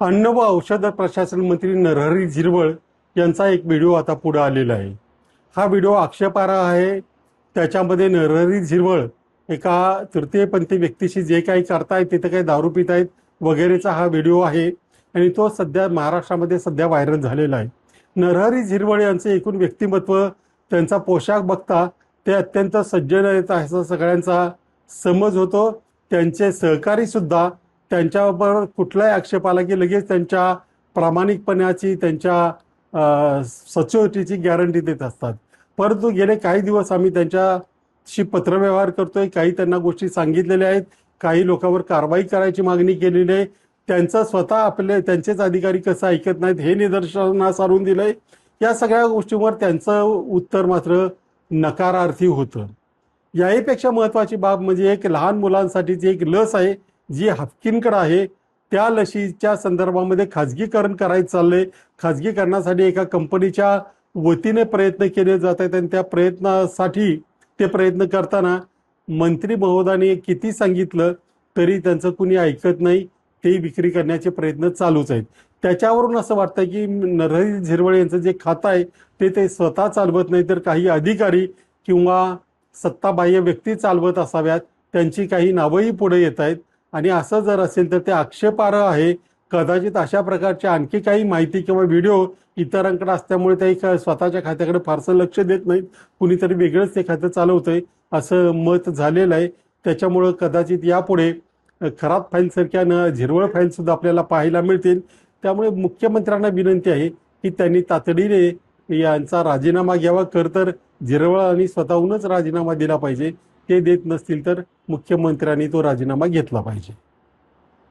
अन्न व औषध प्रशासन मंत्री नरहरी झिरवळ यांचा एक व्हिडिओ आता पुढे आलेला आहे। हा व्हिडिओ आक्षेपार्ह आहे। त्याच्यामध्ये नरहरी झिरवळ एका तृतीयपंथी व्यक्तीशी जे काही करतायत, तिथे काही दारू पित आहेत वगैरेचा हा व्हिडिओ आहे आणि तो सध्या महाराष्ट्रामध्ये सध्या व्हायरल झालेला आहे। नरहरी झिरवळ यांचे एकूण व्यक्तिमत्व, त्यांचा पोशाख बघता ते अत्यंत सज्जन आहेत असा सगळ्यांचा समज होतो। त्यांचे सहकारी सुद्धा त्यांच्यावर कुठलाही आक्षेप आला की लगेच त्यांच्या प्रामाणिकपणाची, त्यांच्या सचोटीची गॅरंटी देत असतात। परंतु गेले काही दिवस आम्ही त्यांच्याशी पत्रव्यवहार करतोय, काही त्यांना गोष्टी सांगितलेल्या आहेत, काही लोकांवर कारवाई करायची मागणी केलेली आहे। त्यांचं स्वतः त्यांचेच अधिकारी कसं ऐकत नाहीत हे निदर्शनास आणून दिलंय। या सगळ्या गोष्टींवर त्यांचं उत्तर मात्र नकारार्थी होतं। याहीपेक्षा महत्त्वाची बाब म्हणजे एक लहान मुलांसाठीची एक लस आहे जी हाफकिनकडे आहे। त्या लशीच्या संदर्भामध्ये खाजगीकरण करायचं चाललंय। खाजगीकरणासाठी एका कंपनीच्या वतीने प्रयत्न केले जात आहेत आणि त्या प्रयत्नासाठी ते प्रयत्न करताना मंत्री महोदयाने किती सांगितलं तरी त्यांचं कुणी ऐकत नाही। ते विक्री करण्याचे प्रयत्न चालूच आहेत। त्याच्यावरून असं वाटतं की नरहरी झिरवळ यांचं जे खातं आहे ते स्वतः चालवत नाही, तर काही अधिकारी किंवा सत्ताबाह्य व्यक्ती चालवत असाव्यात। त्यांची काही नावंही पुढे येत आहेत आणि असं जर असेल तर ते आक्षेपार्ह आहे। कदाचित अशा प्रकारची आणखी काही माहिती किंवा व्हिडिओ इतरांकडे असल्यामुळे ते स्वतःच्या खात्याकडे फारसं लक्ष देत नाहीत, कुणीतरी वेगळंच ते खातं चालवतंय असं मत झालेलं आहे। त्याच्यामुळं कदाचित यापुढे खरात फाईलसारख्या झिरवळ फाईलसुद्धा आपल्याला पाहायला मिळतील। त्यामुळे मुख्यमंत्र्यांना विनंती आहे की त्यांनी तातडीने यांचा राजीनामा घ्यावा। तर झिरवळांनी स्वतःहूनच राजीनामा दिला पाहिजे। ते देत नसतील तर मुख्यमंत्र्यांनी तो राजीनामा घेतला पाहिजे।